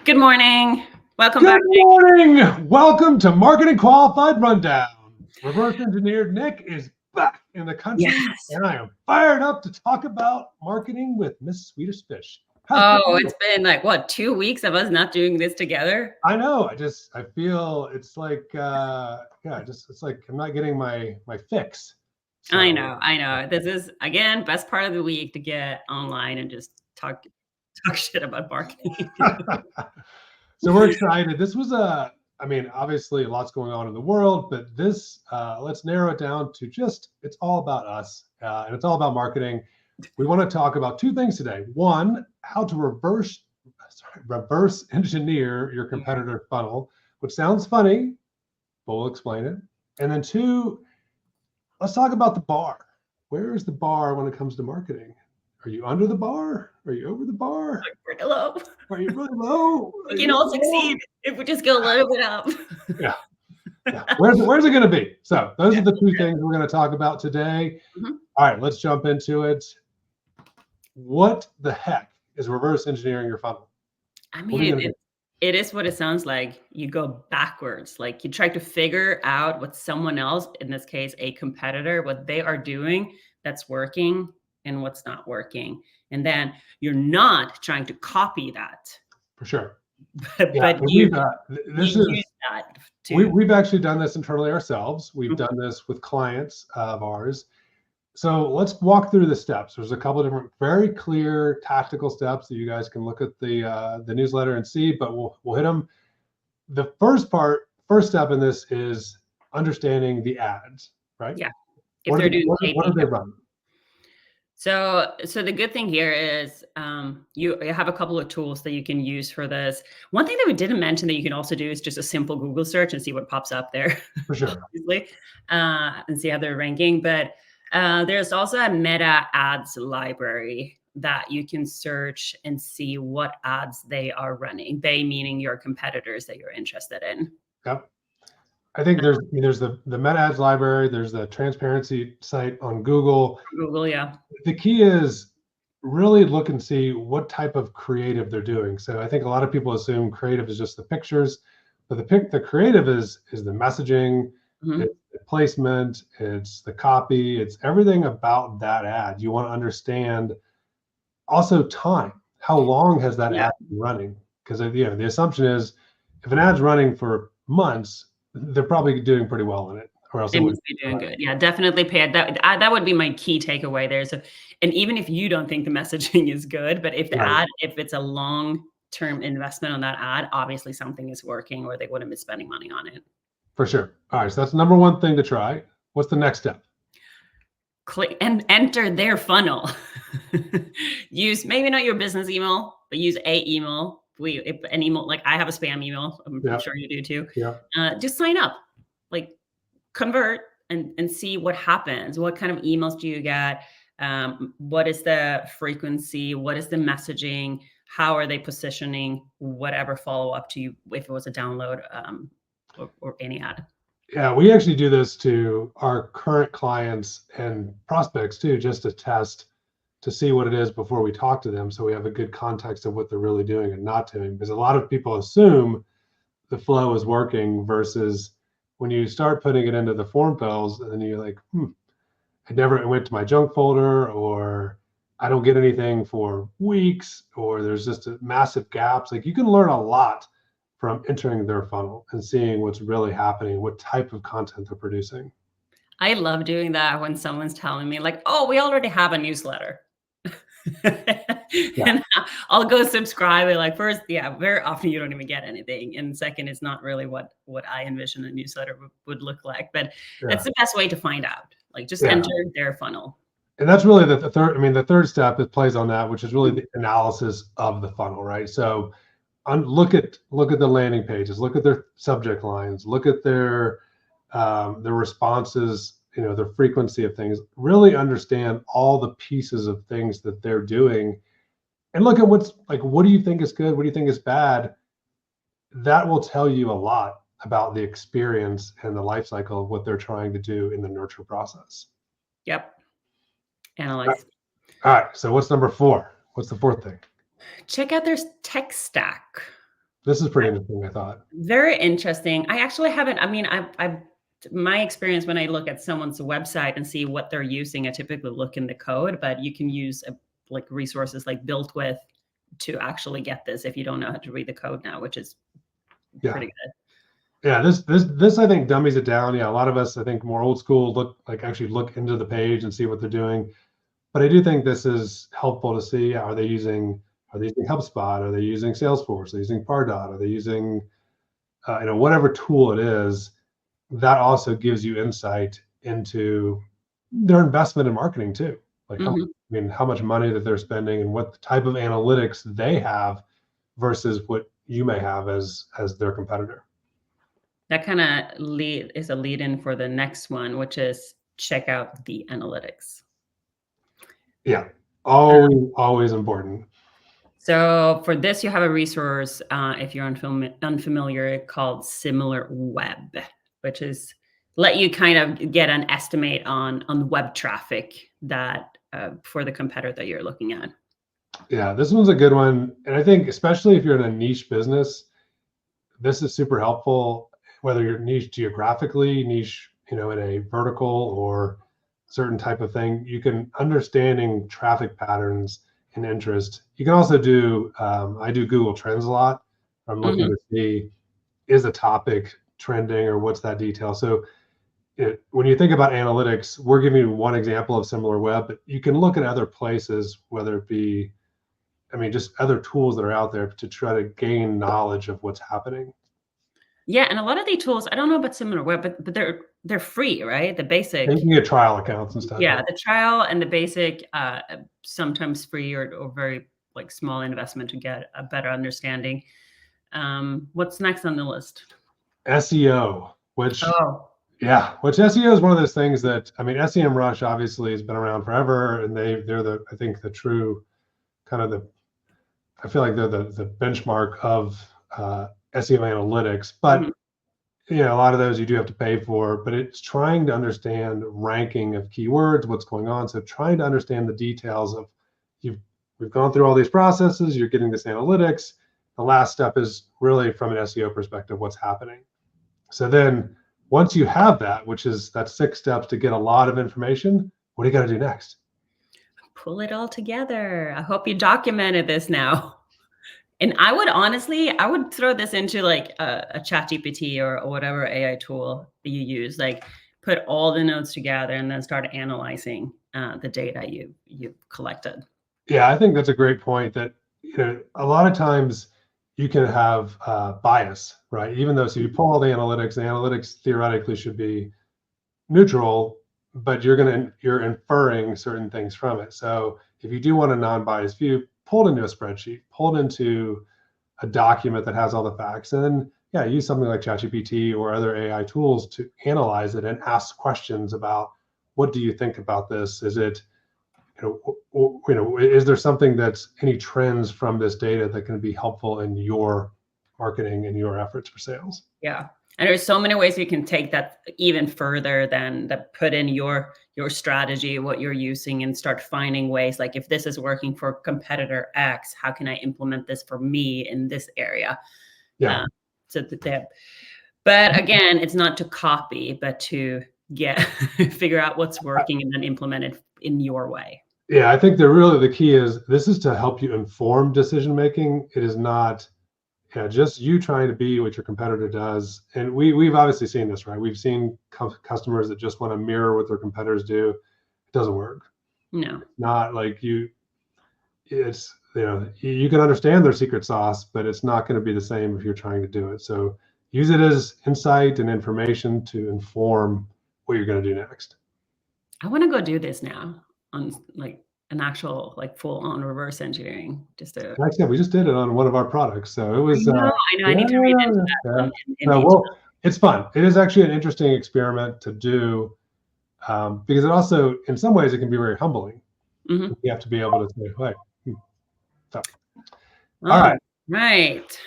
Good morning. Welcome Good back. morning. Welcome to Marketing Qualified Rundown. Reverse engineered Nick is back in the country, Yes. and I am fired up to talk about marketing with Miss Swedish Fish. How's it Oh, going? it's been like what, 2 weeks of us not doing this together? I know. I feel it's like it's like I'm not getting my fix. I So know, I know. This is again best part of the week to get online and just talk shit about marketing. so we're excited. This was I mean, obviously lots going on in the world, but this let's narrow it down to just it's all about us, and it's all about marketing. We want to talk about two things today. One, how to reverse engineer your competitor funnel, which sounds funny, but we'll explain it. And then two, let's talk about the bar. Where is the bar when it comes to marketing? Are you under the bar? Are you over the bar? We're low. Are you really low? We Are can you all really low? succeed if we just go a little bit up. Yeah. Yeah. Where's it going to be? So those Yeah. are the two things we're going to talk about today. Mhm. All right, let's jump into it. What the heck is reverse engineering your funnel? I What are mean, you it going to do? it it is what it sounds like. You go backwards. Like, you try to figure out what someone else, in this case, a competitor, what they are doing that's working and what's not working. And then you're not trying to copy that, For sure. Yeah, but and you this use is that to we've actually done this internally ourselves. We've Mhm. done this with clients of ours. So let's walk through the steps. There's a couple of different, very clear tactical steps that you guys can look at the newsletter and see. But we'll hit them. The first step in this is understanding the ads, right? Yeah, if they're doing paid What are they media. running? So the good thing here is, you have a couple of tools that you can use for this. One thing that we didn't mention that you can also do is just a simple Google search and see what pops up there, For sure. obviously, and see how they're ranking. But there's also a meta ads library that you can search and see what ads they are running. They meaning your competitors that you're interested in. Yep. I think there's the meta ads library, there's the transparency site on Google. Google, yeah. The key is really look and see what type of creative they're doing. So I think a lot of people assume creative is just the pictures, but the creative is the messaging, Mhm. it's the placement, it's the copy, it's everything about that ad. You want to understand also time. How long has that Yeah. ad been running? Because the assumption is if an ad's running for months, they're probably doing pretty well in it, or else They it must wouldn't be be doing running. good. Yeah, definitely pay it. That would be my key takeaway there. So, and even if you don't think the messaging is good, but Right. if it's a long-term investment on that ad, obviously something is working or they wouldn't be spending money on it. For sure. All right. So that's number one thing to try. What's the next step? Click and enter their funnel. Use maybe not your business email, but use a email. If an email, like I have a spam email, I'm Yeah. sure you do too. Yeah. Just sign up. Like, convert and see what happens. What kind of emails do you get? What is the frequency? What is the messaging? How are they positioning whatever follow up to you if it was a download, or any ad? Yeah. We actually do this to our current clients and prospects too, just to test to see what it is before we talk to them. So we have a good context of what they're really doing and not doing. Because a lot of people assume the flow is working versus when you start putting it into the form fills and then you're like, it went to my junk folder, or I don't get anything for weeks, or there's just a massive gaps. Like you can learn a lot from entering their funnel and seeing what's really happening, what type of content they're producing. I love doing that when someone's telling me, like, "Oh, we already have a newsletter." Yeah, And I'll go subscribe. And like, first, yeah, very often you don't even get anything. And second, it's not really what I envision a newsletter would look like. But yeah, that's the best way to find out. Like, just yeah. enter their funnel. And that's really the third. I mean, the third step that plays on that, which is really the analysis of the funnel, right? So look at the landing pages, look at their subject lines, look at their responses, their frequency of things. Really understand all the pieces of things that they're doing, and look at what's like. What do you think is good? What do you think is bad? That will tell you a lot about the experience and the life cycle of what they're trying to do in the nurture process. Yep. All Analyze. right. So what's number four? What's the fourth thing? Check out their tech stack. This is pretty interesting, I thought. Very interesting. I actually haven't, I mean, my experience when I look at someone's website and see what they're using, I typically look in the code, but you can use like resources like Built With to actually get this if you don't know how to read the code now, which is Yeah. pretty good. Yeah, this I think dummies it down. Yeah, a lot of us, I think, more old school actually look into the page and see what they're doing. But I do think this is helpful to see, are they using HubSpot? Are they using Salesforce? Are they using Pardot? Are they using whatever tool it is? That also gives you insight into their investment in marketing too. Like how much money that they're spending and what type of analytics they have versus what you may have as their competitor. That kind of is a lead in for the next one, which is check out the analytics. Yeah, always important. So for this, you have a resource, if you're unfamiliar, called SimilarWeb, which is let you kind of get an estimate on web traffic that for the competitor that you're looking at. Yeah, this one's a good one. And I think especially if you're in a niche business, this is super helpful, whether you're niche geographically, niche, in a vertical or certain type of thing. You can understanding traffic patterns and interest. You can also do, I do Google Trends a lot. I'm looking to see, is a topic trending or what's that detail? So when you think about analytics, we're giving you one example of SimilarWeb, but you can look at other places, whether it be, just other tools that are out there to try to gain knowledge of what's happening. Yeah, and a lot of the tools, I don't know about SimilarWeb, but they're free, right? The basic. And you can get trial accounts and stuff. Yeah, the trial and the basic, sometimes free or very like small investment to get a better understanding. What's next on the list? SEO, which SEO is one of those things that, SEMrush obviously has been around forever, and they're I think the true kind of I feel like they're the benchmark of SEO analytics, but a lot of those you do have to pay for, but it's trying to understand ranking of keywords, what's going on. So trying to understand the details of we've gone through all these processes, you're getting this analytics. The last step is really from an SEO perspective, what's happening. So then once you have that, that's 6 steps to get a lot of information, what do you got to do next? Pull it all together. I hope you documented this now. And I would throw this into like a ChatGPT or whatever AI tool that you use, like put all the notes together and then start analyzing the data you've collected. Yeah, I think that's a great point, that a lot of times you can have bias, right? Even though, so you pull all the analytics theoretically should be neutral, but you're inferring certain things from it. So if you do want a non-biased view, pull it into a spreadsheet, pull it into a document that has all the facts, and then use something like ChatGPT or other AI tools to analyze it and ask questions about, what do you think about this? Is it, is there something that's any trends from this data that can be helpful in your marketing and your efforts for sales? Yeah. And there's so many ways you can take that even further than put in your strategy, what you're using, and start finding ways like, if this is working for competitor X, how can I implement this for me in this area? Yeah. But again, it's not to copy, but to figure out what's working and then implement it in your way. Yeah, I think the key is, this is to help you inform decision making. It is not just you trying to be what your competitor does. And we've obviously seen this, right? We've seen customers that just want to mirror what their competitors do. It doesn't work. No. Not like you can understand their secret sauce, but it's not going to be the same if you're trying to do it. So use it as insight and information to inform what you're going to do next. I want to go do this now on like an actual, like full on reverse engineering. Like I said, we just did it on one of our products. So it was, I know. I need to read into that. Well, it's fun. It is actually an interesting experiment to do, because it also, in some ways, it can be very humbling. You have to be able to say, "Hey." So. All right. Right.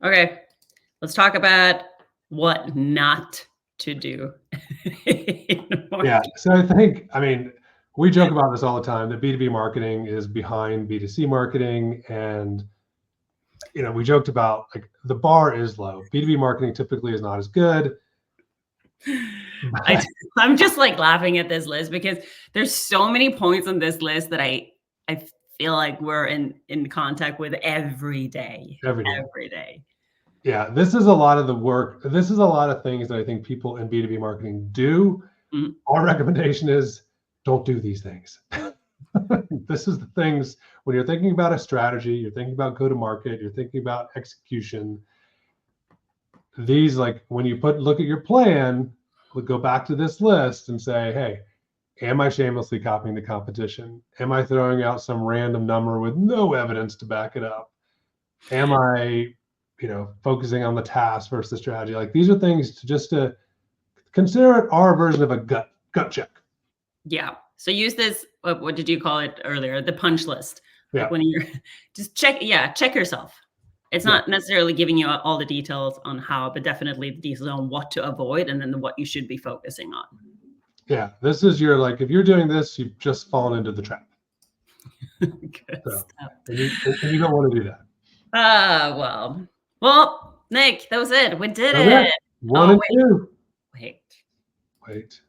Okay. Let's talk about what not to do. Yeah. So I think, we joke about this all the time, that B2B marketing is behind B2C marketing. And we joked about like the bar is low. B2B marketing typically is not as good. I'm just like laughing at this list because there's so many points on this list that I feel like we're in contact with every day. Every day. Every day. Yeah, this is a lot of the work. This is a lot of things that I think people in B2B marketing do. Mhm. Our recommendation is don't do these things. This is the things when you're thinking about a strategy, you're thinking about go to market, you're thinking about execution. These, like when you look at your plan, go back to this list and say, hey, am I shamelessly copying the competition? Am I throwing out some random number with no evidence to back it up? Am I, focusing on the task versus the strategy? Like these are things to consider it our version of a gut check. Yeah. So use this, what did you call it earlier? The punch list. Yeah. Like when you're just check yourself. It's not necessarily giving you all the details on how, but definitely the details on what to avoid and then what you should be focusing on. Yeah. This is your, like, if you're doing this, you've just fallen into the trap. Good So, stuff. and you don't want to do that. Well, Nick, that was it. We did Okay. it. One and two. Wait. Wait.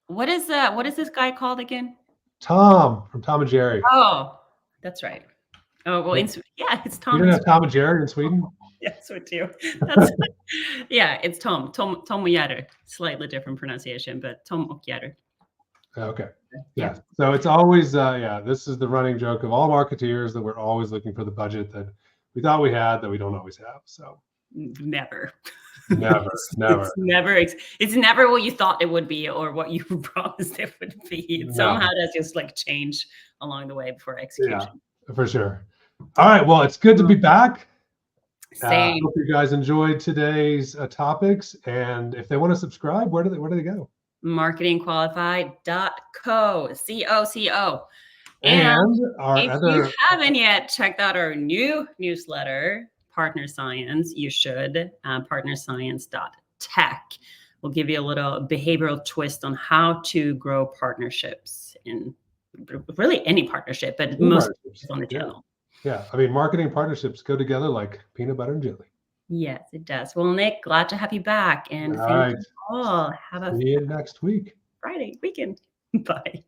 What is this guy called again? Tom from Tom and Jerry. Oh, that's right. Oh, well, it's Tom. You don't have Tom and Jerry in Sweden? Yes, we do. That's yeah, it's Tom. Tom Mojäder. Slightly different pronunciation, but Tom Mojäder. Okay. Yeah. So it's always this is the running joke of all marketeers that we're always looking for the budget that we thought we had that we don't always have. So never. It's never what you thought it would be or what you promised it would be. It somehow does just like change along the way before execution. Yeah, for sure. All right. Well, it's good to be back. Same. Hope you guys enjoyed today's topics. And if they want to subscribe, where do they go? marketingqualified.co, C-O-C-O. And if you haven't yet checked out our new newsletter, Partner Science, you should. partnerscience.tech will give you a little behavioral twist on how to grow partnerships in really any partnership, but most on the channel. Yeah. I mean, marketing partnerships go together like peanut butter and jelly. Yes, it does. Well, Nick, glad to have you back. And thank you all. See you next week. Friday weekend. Bye.